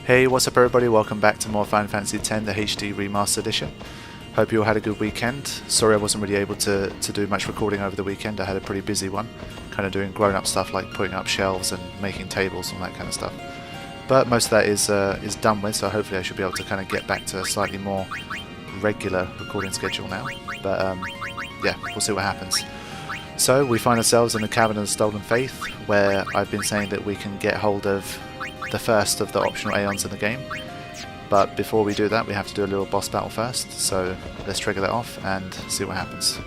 Hey, what's up everybody, welcome back to more Final Fantasy X, the HD Remaster Edition. Hope you all had a good weekend. Sorry I wasn't really able to do much recording over the weekend. I had a pretty busy one, kind of doing grown-up stuff like putting up shelves and making tables and that kind of stuff. But most of that is done with, so hopefully I should be able to kind of get back to a slightly more regular recording schedule now. But yeah, we'll see what happens. So we find ourselves in the Cavern of the Stolen Faith, where I've been saying that we can get hold of the first of the optional Aeons in the game. But before we do that, we have to do a little boss battle first, so let's trigger that off and see what happens.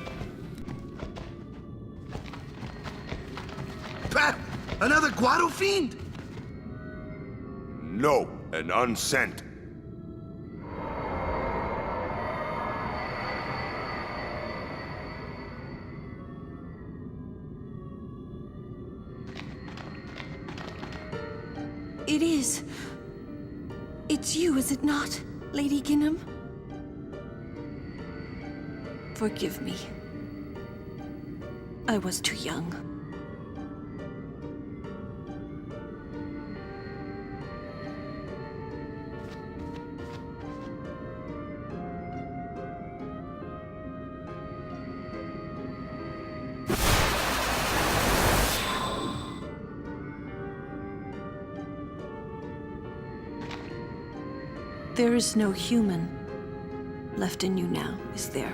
Pat! Another Guado fiend! No, an unsent. It is. It's you, is it not, Lady Ginnem? Forgive me. I was too young. There is no human left in you now, is there?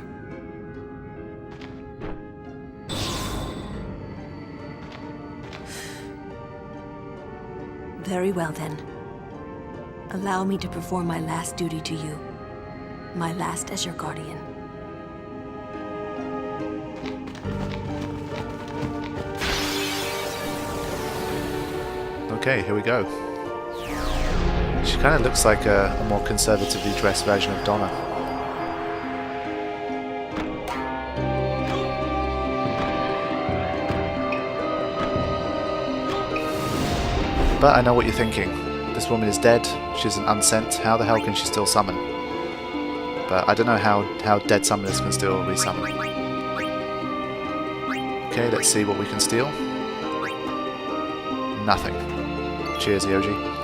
Very well then. Allow me to perform my last duty to you. My last as your guardian. Okay, here we go. She kind of looks like a more conservatively dressed version of Donna. But I know what you're thinking. This woman is dead, she's an unsent, how the hell can she still summon? But I don't know how dead summoners can still resummon. Okay, let's see what we can steal. Nothing. Cheers, Yoji.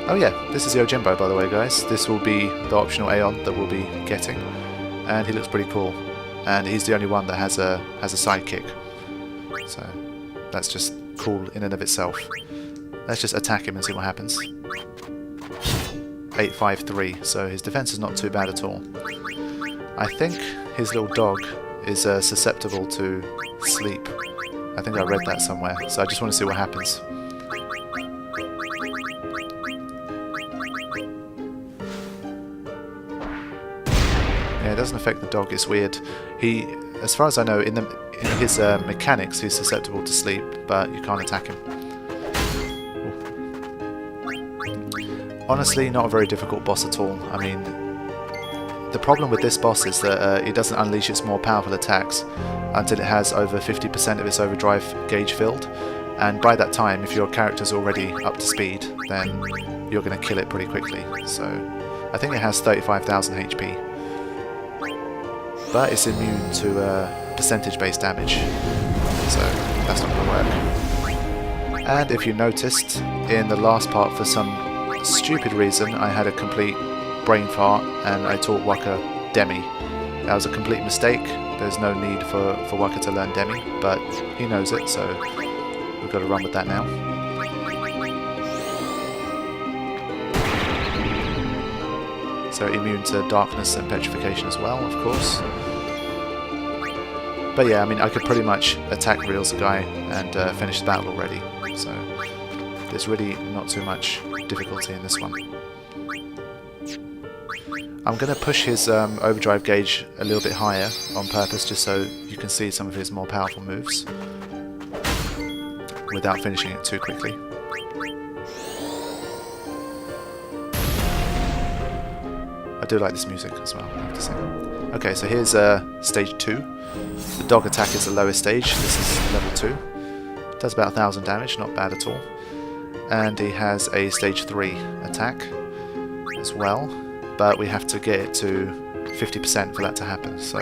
Oh yeah, this is Yojimbo, by the way, guys. This will be the optional Aeon that we'll be getting, and he looks pretty cool. And he's the only one that has a sidekick, so that's just cool in and of itself. Let's just attack him and see what happens. 853, so his defense is not too bad at all. I think his little dog is susceptible to sleep. I think I read that somewhere, so I just want to see what happens. Yeah, it doesn't affect the dog, it's weird. He, as far as I know, in his mechanics he's susceptible to sleep, but you can't attack him. Ooh. Honestly, not a very difficult boss at all. I mean, the problem with this boss is that it doesn't unleash its more powerful attacks until it has over 50% of its overdrive gauge filled, and by that time, if your character's already up to speed, then you're going to kill it pretty quickly. So, I think it has 35,000 HP. But it's immune to percentage-based damage, so that's not going to work. And if you noticed, in the last part, for some stupid reason, I had a complete brain fart and I taught Waka Demi. That was a complete mistake. There's no need for Waka to learn Demi, but he knows it, so we've got to run with that now. So immune to darkness and petrification as well, of course. But yeah, I mean, I could pretty much attack Reels guy and finish the battle already. So there's really not too much difficulty in this one. I'm going to push his overdrive gauge a little bit higher on purpose, just so you can see some of his more powerful moves without finishing it too quickly. I do like this music as well, I have to say. Okay, so here's stage 2. The dog attack is the lowest stage. This is level 2. Does about 1,000 damage, not bad at all. And he has a stage 3 attack as well, but we have to get it to 50% for that to happen. So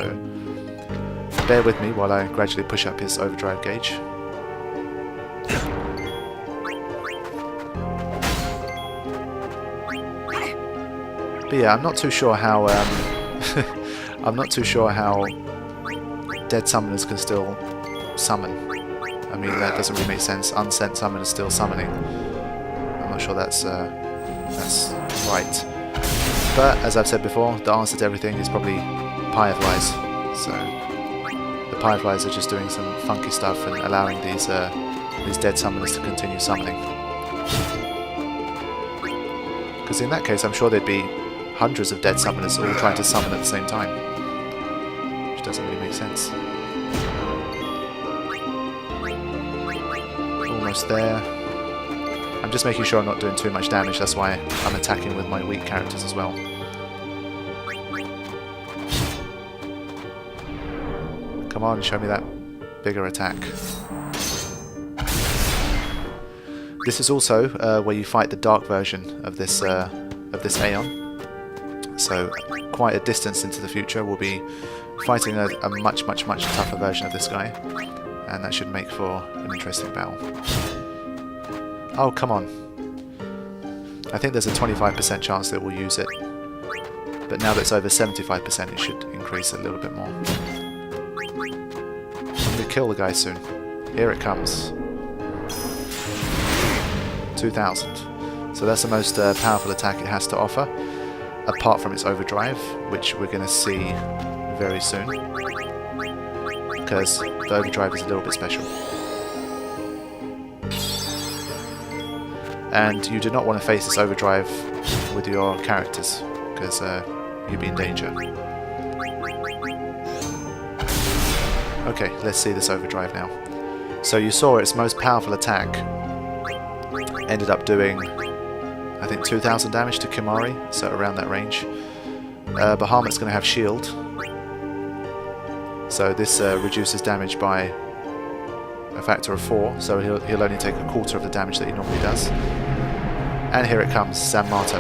bear with me while I gradually push up his overdrive gauge. But yeah, I'm not too sure how I'm not too sure how dead summoners can still summon. I mean, that doesn't really make sense. Unsent summoners still summoning. I'm not sure that's right. But as I've said before, the answer to everything is probably fireflies. So the fireflies are just doing some funky stuff and allowing these dead summoners to continue summoning. Because in that case, I'm sure there'd be hundreds of dead summoners all trying to summon at the same time, which doesn't really make sense. Almost there. I'm just making sure I'm not doing too much damage, that's why I'm attacking with my weak characters as well. Come on, show me that bigger attack. This is also where you fight the dark version of this Aeon. So quite a distance into the future, we'll be fighting a much tougher version of this guy, and that should make for an interesting battle. Oh, come on. I think there's a 25% chance that we'll use it, but now that it's over 75%, it should increase a little bit more. I'm going to kill the guy soon. Here it comes. 2000. So that's the most powerful attack it has to offer, apart from its overdrive, which we're going to see very soon, because the overdrive is a little bit special. And you do not want to face this overdrive with your characters, because you'll be in danger. Okay, let's see this overdrive now. So you saw its most powerful attack ended up doing, I think, 2000 damage to Kimari, so around that range. Bahamut's going to have shield, so this reduces damage by a factor of 4, so he'll only take a quarter of the damage that he normally does. And here it comes, San Marto.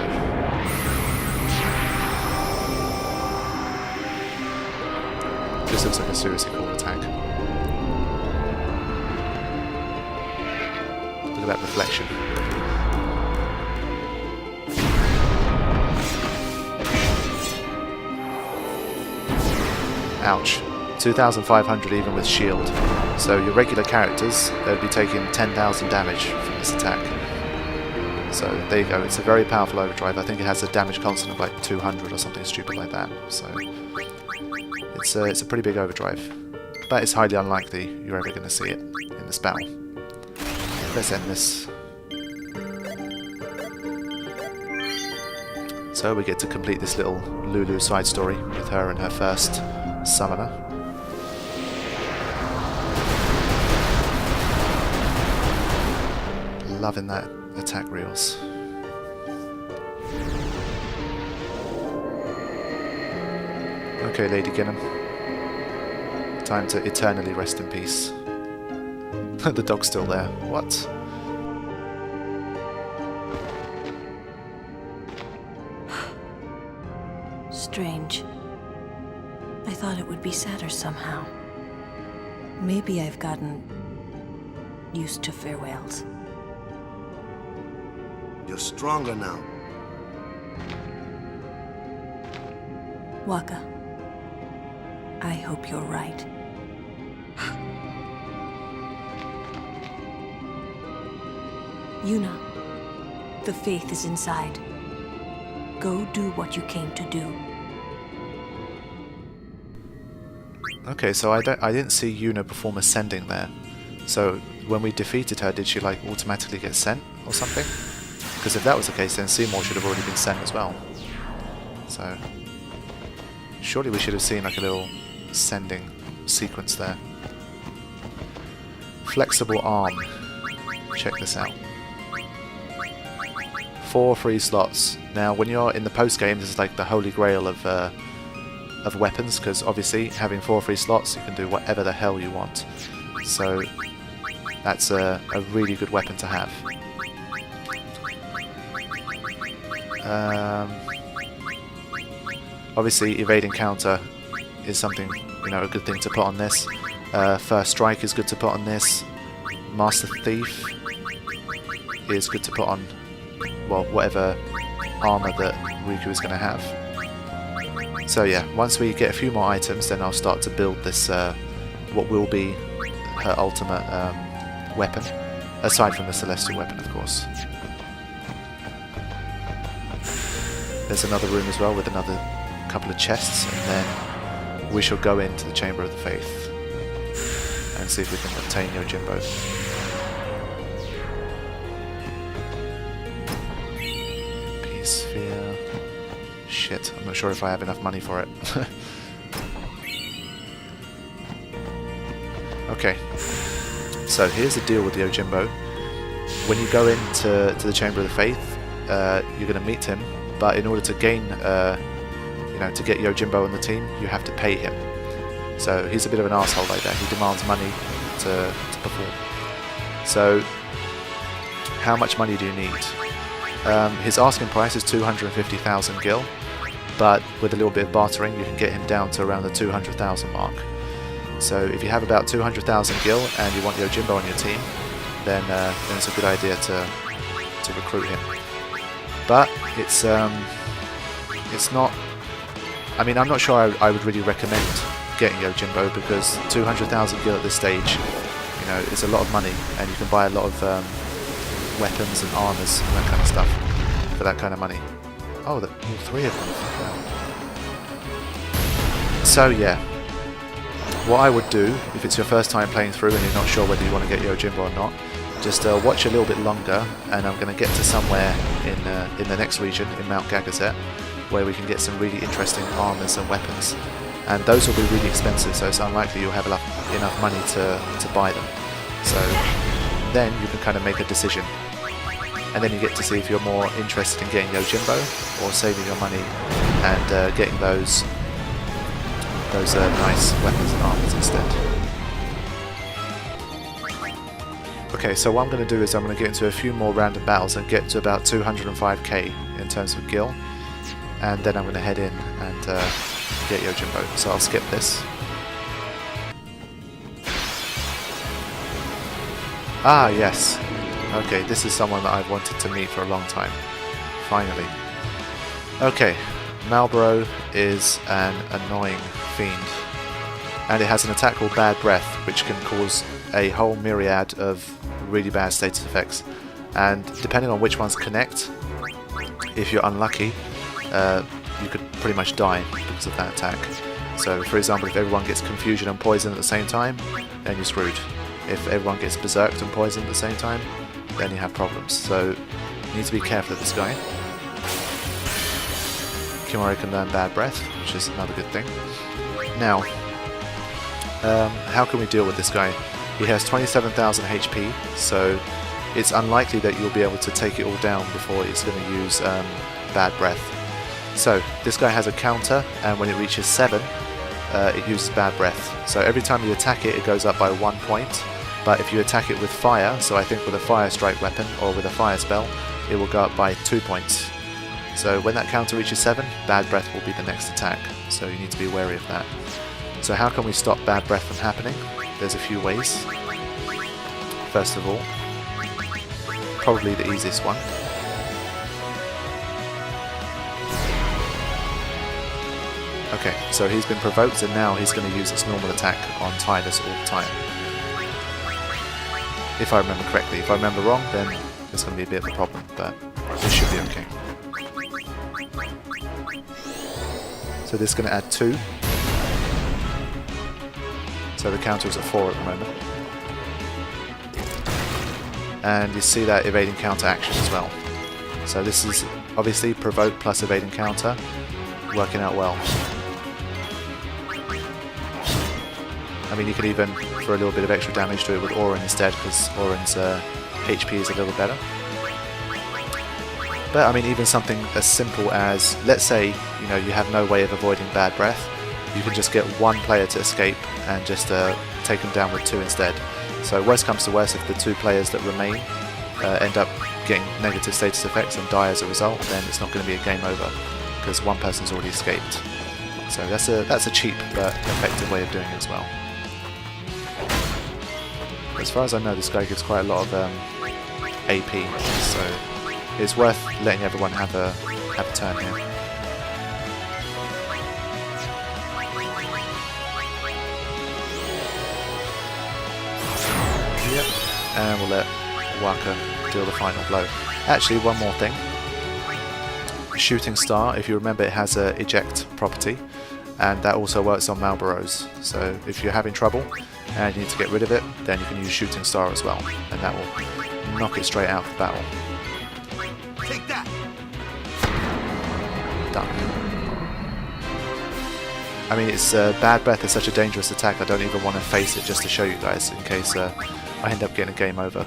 This looks like a seriously cool attack. Look at that reflection. Ouch. 2,500 even with shield. So your regular characters, they'll be taking 10,000 damage from this attack. So there you go, it's a very powerful overdrive. I think it has a damage constant of like 200 or something stupid like that. So it's a pretty big overdrive. But it's highly unlikely you're ever going to see it in this battle. Let's end this. So we get to complete this little Lulu side story with her and her first summoner. Loving that attack reels. Okay, Lady Ginnem. Time to eternally rest in peace. The dog's still there. What? Strange. I thought it would be sadder somehow. Maybe I've gotten used to farewells. You're stronger now. Waka, I hope you're right. Yuna, the fayth is inside. Go do what you came to do. Okay, so I didn't see Yuna perform ascending there. So when we defeated her, did she like automatically get sent or something? Because if that was the case, then Seymour should have already been sent as well. So surely we should have seen like a little sending sequence there. Flexible arm. Check this out. 4 free slots. Now, when you're in the post game, this is like the holy grail of weapons, because obviously having 4 free slots, you can do whatever the hell you want. So that's a really good weapon to have. Obviously, evading counter is something, you know, a good thing to put on this. First strike is good to put on this. Master Thief is good to put on, well, whatever armor that Riku is going to have. So yeah, once we get a few more items, then I'll start to build this, what will be her ultimate weapon, aside from the celestial weapon, of course. There's another room as well with another couple of chests, and then we shall go into the Chamber of the Fayth and see if we can obtain Yojimbo. Peace Sphere. Shit, I'm not sure if I have enough money for it. Okay, so here's the deal with Yojimbo. When you go into the Chamber of the Fayth, you're going to meet him, but in order to gain, to get Yojimbo on the team, you have to pay him. So he's a bit of an asshole like that. He demands money to perform. So, how much money do you need? His asking price is 250,000 gil, but with a little bit of bartering, you can get him down to around the 200,000 mark. So if you have about 200,000 gil and you want Yojimbo on your team, then it's a good idea to recruit him. But it's not. I mean, I'm not sure I would really recommend getting Yojimbo, because 200,000 gil at this stage, is a lot of money, and you can buy a lot of weapons and armors and that kind of stuff for that kind of money. Oh, all three of them. So yeah, what I would do, if it's your first time playing through and you're not sure whether you want to get Yojimbo or not, just watch a little bit longer, and I'm going to get to somewhere in the next region, in Mount Gagazet, where we can get some really interesting armors and weapons. And those will be really expensive, so it's unlikely you'll have enough money to buy them. So then you can kind of make a decision. And then you get to see if you're more interested in getting Yojimbo or saving your money and getting those nice weapons and armors instead. Okay, so what I'm going to do is I'm going to get into a few more random battles and get to about 205k in terms of gil, and then I'm going to head in and get Yojimbo. So I'll skip this. Ah, yes. Okay, this is someone that I've wanted to meet for a long time. Finally. Okay, Malboro is an annoying fiend, and it has an attack called Bad Breath, which can cause a whole myriad of really bad status effects, and depending on which ones connect, if you're unlucky, you could pretty much die because of that attack. So for example, if everyone gets confusion and poison at the same time, then you're screwed. If everyone gets berserked and poisoned at the same time, then you have problems. So you need to be careful of this guy. Kimura can learn Bad Breath, which is another good thing. Now, how can we deal with this guy? He has 27,000 HP, so it's unlikely that you'll be able to take it all down before it's going to use Bad Breath. So this guy has a counter, and when it reaches 7, it uses Bad Breath. So every time you attack it, it goes up by 1 point, but if you attack it with fire, so I think with a fire strike weapon or with a fire spell, it will go up by 2 points. So when that counter reaches 7, Bad Breath will be the next attack, so you need to be wary of that. So how can we stop Bad Breath from happening? There's a few ways. First of all, probably the easiest one. Okay, so he's been provoked and now he's going to use its normal attack on Tidus all the time. If I remember correctly. If I remember wrong, then it's going to be a bit of a problem, but this should be okay. So this is going to add 2. So the counter is at 4 at the moment. And you see that evading counter action as well. So this is obviously provoke plus evading counter, working out well. I mean, you could even throw a little bit of extra damage to it with Auron instead, because Auron's HP is a little better. But I mean, even something as simple as, let's say, you have no way of avoiding Bad Breath, you can just get one player to escape and just take them down with 2 instead. So worst comes to worst, if the 2 players that remain end up getting negative status effects and die as a result, then it's not going to be a game over, because one person's already escaped. So that's a cheap but effective way of doing it as well. As far as I know, this guy gives quite a lot of AP, so it's worth letting everyone have have a turn here. Yep, and we'll let Waka deal the final blow. Actually, one more thing. Shooting Star, if you remember, it has a eject property, and that also works on Malboros. So if you're having trouble and you need to get rid of it, then you can use Shooting Star as well, and that will knock it straight out of the battle. Take that. Done. I mean, it's Bad Breath is such a dangerous attack, I don't even want to face it just to show you guys, in case I end up getting a game over.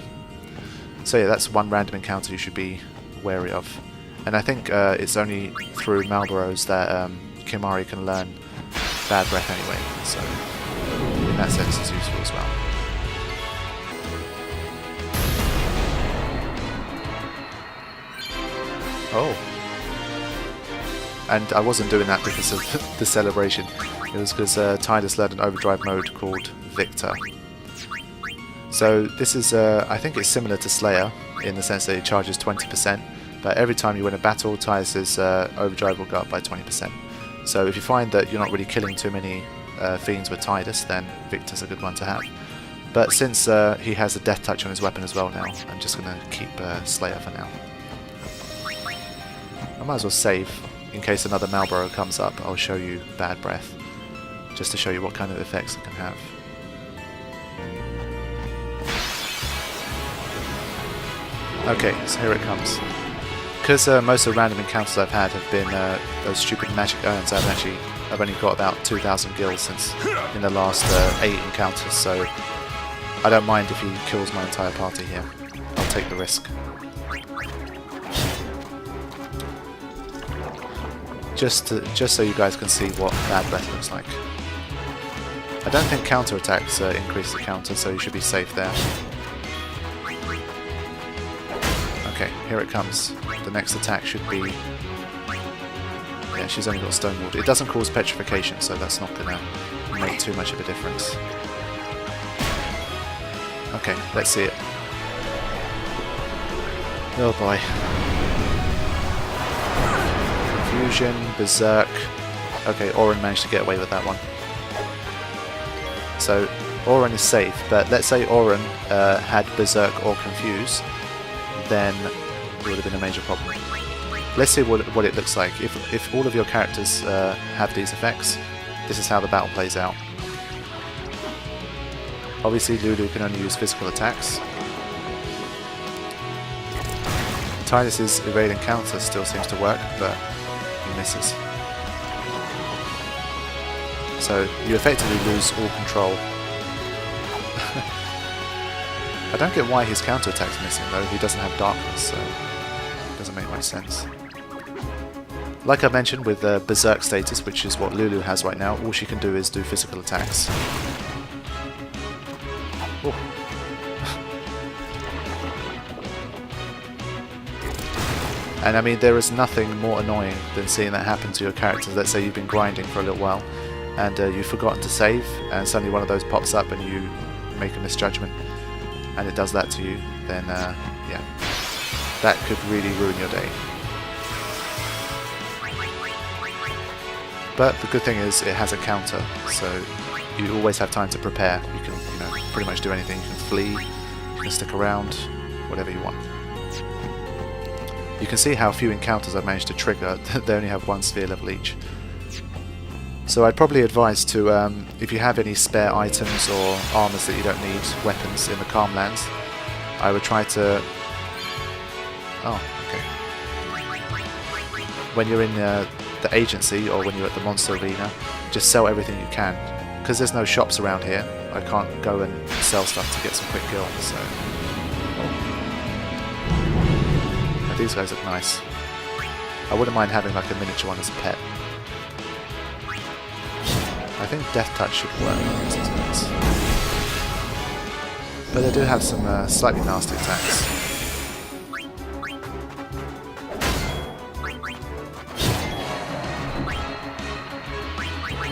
So yeah, that's one random encounter you should be wary of. And I think it's only through Malboros that Kimahri can learn Bad Breath anyway, so in that sense it's useful as well. Oh. And I wasn't doing that because of the celebration. It was because Tidus learned an overdrive mode called Victor. So this is, I think it's similar to Slayer in the sense that it charges 20%, but every time you win a battle, Tidus's overdrive will go up by 20%. So if you find that you're not really killing too many fiends with Tidus, then Victor's a good one to have. But since he has a death touch on his weapon as well now, I'm just going to keep Slayer for now. I might as well save. In case another Malboro comes up, I'll show you Bad Breath, just to show you what kind of effects it can have. Okay, so here it comes. Because most of the random encounters I've had have been those stupid magic urns, I've only got about 2,000 gills since in the last 8 encounters, so I don't mind if he kills my entire party here. I'll take the risk. Just so you guys can see what Bad Breath looks like. I don't think counter attacks increase the counter, so you should be safe there. Okay, here it comes. The next attack should be... Yeah, she's only got Stonewalled. It doesn't cause petrification, so that's not going to make too much of a difference. Okay, let's see it. Oh boy. Fusion, Berserk. Okay, Auron managed to get away with that one. So, Auron is safe, but let's say Auron had Berserk or Confuse, then it would have been a major problem. Let's see what it looks like. If all of your characters have these effects, this is how the battle plays out. Obviously, Lulu can only use physical attacks. Tidus's evade and counter still seems to work, but he misses. So you effectively lose all control. I don't get why his counter attack's missing though. He doesn't have darkness, so it doesn't make much sense. Like I mentioned with Berserk status, which is what Lulu has right now, all she can do is do physical attacks. Oh. And I mean, there is nothing more annoying than seeing that happen to your characters. Let's say you've been grinding for a little while and you've forgotten to save, and suddenly one of those pops up and you make a misjudgment and it does that to you, then yeah, that could really ruin your day. But the good thing is it has a counter, so you always have time to prepare. You can, you know, pretty much do anything. You can flee, you can stick around, whatever you want. You can see how few encounters I've managed to trigger. They only have one sphere level each. So I'd probably advise to, if you have any spare items or armors that you don't need, weapons in the Calm Lands, I would try to... Oh, okay. When you're in the agency or when you're at the monster arena, just sell everything you can. Because there's no shops around here, I can't go and sell stuff to get some quick kills, so... Oh. These guys look nice. I wouldn't mind having like a miniature one as a pet. I think Death Touch should work against these guys. But they do have some slightly nasty attacks.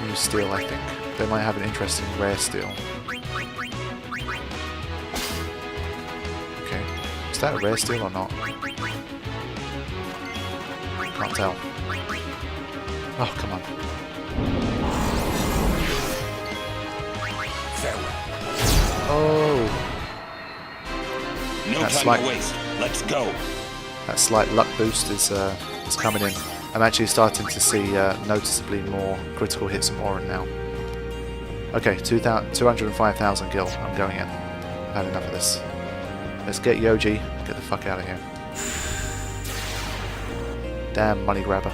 New Steel, I think. They might have an interesting rare steel. Okay. Is that a rare steel or not? Can't tell. Oh, come on. Farewell. Oh! No That's time like- to waste. Let's go. That slight luck boost is coming in. I'm actually starting to see noticeably more critical hits from Orin now. Okay, 205,000 gil. I'm going in. I've had enough of this. Let's get Yoji. Get the fuck out of here. Damn money grabber.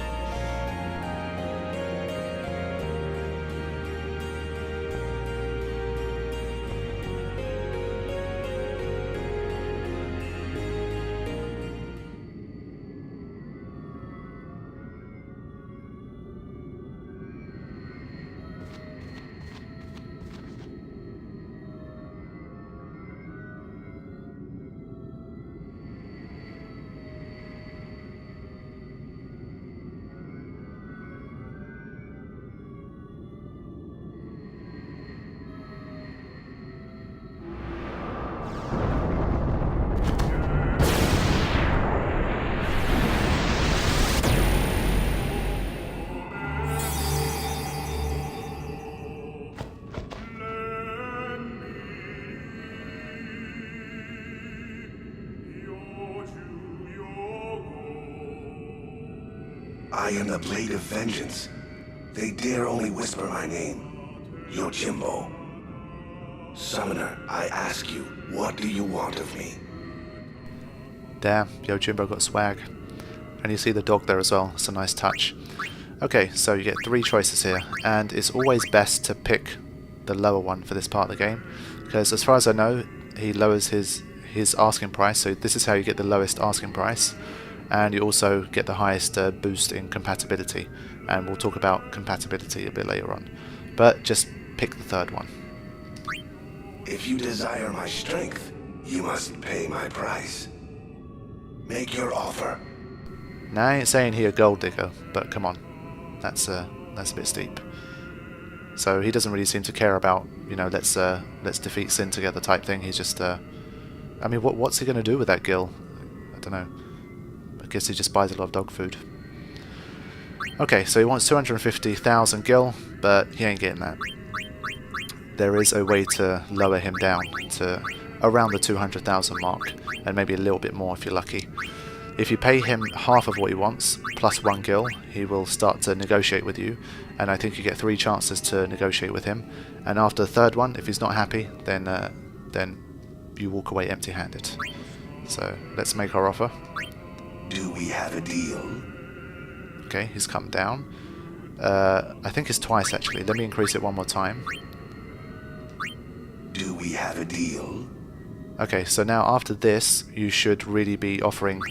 I am the Blade of Vengeance. They dare only whisper my name. Yojimbo. Summoner, I ask you, what do you want of me? Damn, Yojimbo got swag. And you see the dog there as well. It's a nice touch. Okay, so you get 3 choices here, and it's always best to pick the lower one for this part of the game, because as far as I know, he lowers his asking price, so this is how you get the lowest asking price, and you also get the highest boost in compatibility, and we'll talk about compatibility a bit later on. But just pick the third one. If you desire my strength, you must pay my price. Make your offer. Now I ain't saying he a gold digger, but come on, that's a bit steep. So he doesn't really seem to care about, you know, let's defeat sin together type thing. He's just, I mean, what's he gonna do with that gil? I don't know. I guess he just buys a lot of dog food. Okay, so he wants 250,000 gil, but he ain't getting that. There is a way to lower him down to around the 200,000 mark, and maybe a little bit more if you're lucky. If you pay him half of what he wants, plus 1 gil, he will start to negotiate with you, and I think you get 3 chances to negotiate with him, and after the third one, if he's not happy, then you walk away empty-handed. So let's make our offer. Do we have a deal? Okay, he's come down. I think it's twice actually. Let me increase it one more time. Do we have a deal? Okay, so now after this, you should really be offering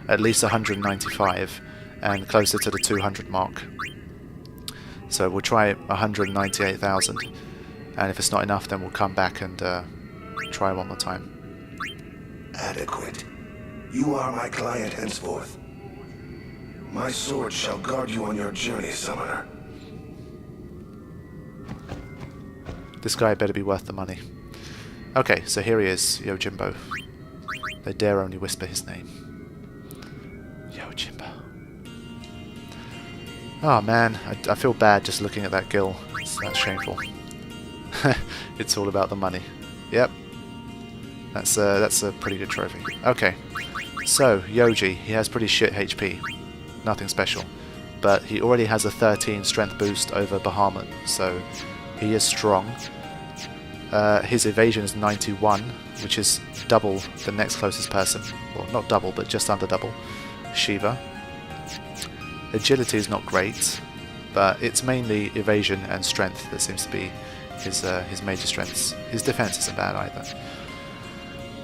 at least 195 and closer to the 200 mark. So we'll try 198,000, and if it's not enough, then we'll come back and try one more time. Adequate. You are my client henceforth. My sword shall guard you on your journey, Summoner. This guy better be worth the money. Okay, so here he is, Yojimbo. They dare only whisper his name. Yojimbo. Oh man, I feel bad just looking at that gil. That's shameful. It's all about the money. Yep. That's a pretty good trophy. Okay. So, Yoji, he has pretty shit HP. Nothing special. But he already has a 13 strength boost over Bahamut, so he is strong. His evasion is 91, which is double the next closest person. Well, not double, but just under double. Shiva. Agility is not great, but it's mainly evasion and strength that seems to be his major strengths. His defense isn't bad either.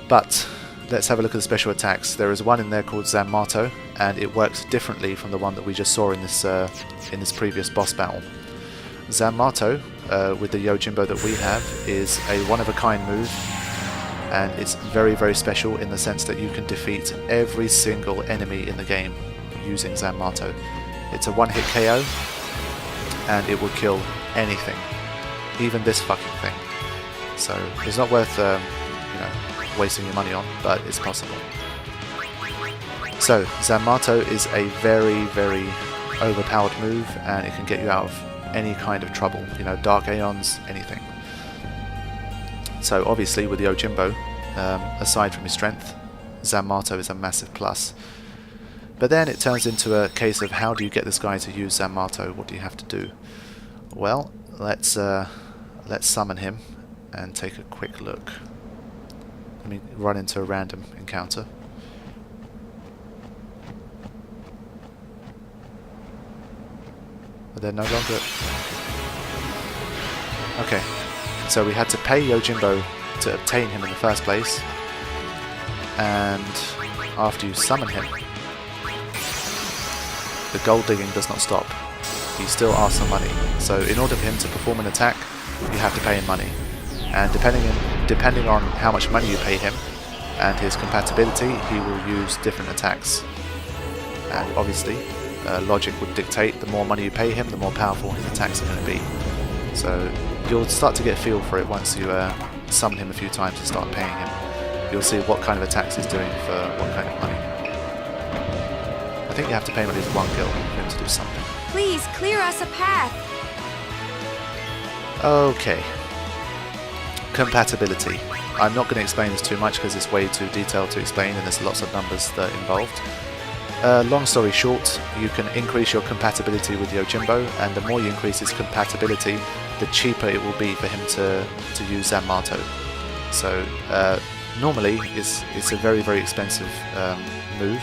But let's have a look at the special attacks. There is one in there called Zanmato, and it works differently from the one that we just saw in this previous boss battle. Zanmato, with the Yojimbo that we have, is a one-of-a-kind move, and it's very, very special in the sense that you can defeat every single enemy in the game using Zanmato. It's a one-hit KO, and it will kill anything, even this fucking thing. So it's not worth, wasting your money on, but it's possible. So, Zanmato is a very, very overpowered move, and it can get you out of any kind of trouble, you know, Dark Aeons, anything. So obviously with Yojimbo, aside from his strength, Zanmato is a massive plus. But then it turns into a case of how do you get this guy to use Zanmato? What do you have to do? Well, let's summon him and take a quick look. Let me run into a random encounter. But they're no longer... Okay, so we had to pay Yojimbo to obtain him in the first place, and after you summon him, the gold digging does not stop. He still asks for money. So in order for him to perform an attack, you have to pay him money. And depending on how much money you pay him and his compatibility, he will use different attacks. And obviously, logic would dictate the more money you pay him, the more powerful his attacks are going to be. So you'll start to get a feel for it once you summon him a few times and start paying him. You'll see what kind of attacks he's doing for what kind of money. I think you have to pay him at least 1 gil for him to do something. Please clear us a path. Okay. Compatibility. I'm not going to explain this too much because it's way too detailed to explain and there's lots of numbers that are involved. Long story short, you can increase your compatibility with Yojimbo, and the more you increase his compatibility, the cheaper it will be for him to use Zanmato. So normally it's a very, very expensive move,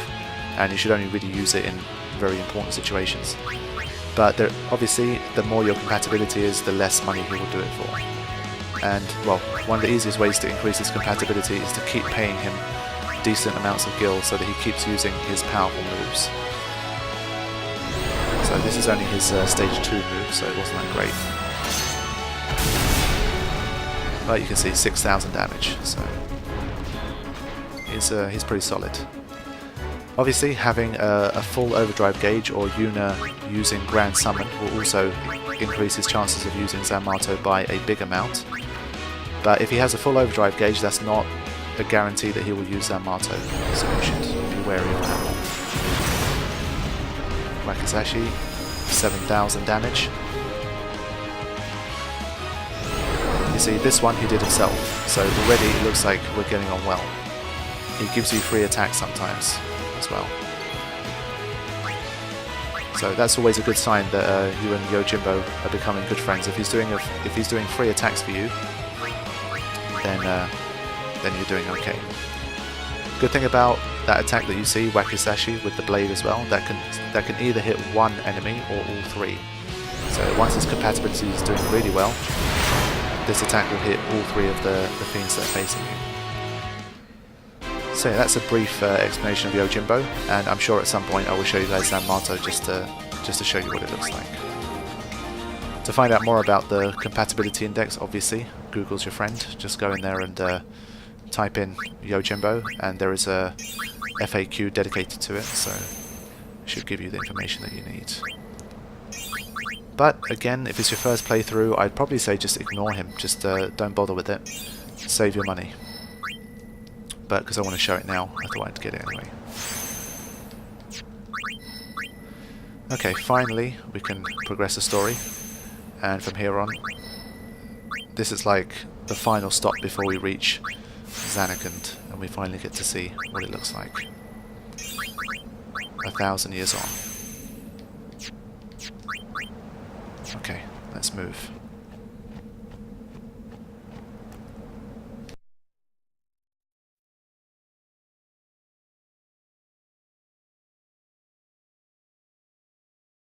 and you should only really use it in very important situations. But obviously, the more your compatibility is, the less money he will do it for. And, well, one of the easiest ways to increase his compatibility is to keep paying him decent amounts of gil so that he keeps using his powerful moves. So this is only his stage 2 move, so it wasn't that great. But you can see 6,000 damage, so he's pretty solid. Obviously, having a full overdrive gauge or Yuna using Grand Summon will also increase his chances of using Zanmato by a big amount. But if he has a full overdrive gauge, that's not a guarantee that he will use Zanmato, so you should be wary of that. Wakizashi, 7,000 damage. You see, this one he did himself, so already it looks like we're getting on well. He gives you free attacks sometimes as well. So that's always a good sign that you and Yojimbo are becoming good friends. If he's doing free attacks for you, then you're doing okay. Good thing about that attack that you see, Wakizashi, with the blade as well, that can either hit one enemy or all three. So once his compatibility is doing really well, this attack will hit all three of the fiends that are facing you. So yeah, that's a brief explanation of Yojimbo, and I'm sure at some point I will show you guys Zanmato just to show you what it looks like. To find out more about the compatibility index, obviously, Google's your friend. Just go in there and type in Yojimbo, and there is a FAQ dedicated to it, so it should give you the information that you need. But again, if it's your first playthrough, I'd probably say just ignore him. Just don't bother with it. Save your money. But because I want to show it now, I thought I'd get it anyway. Okay, finally we can progress the story, and from here on, this is like the final stop before we reach Zanarkand, and we finally get to see what it looks like 1,000 years on. Okay, let's move.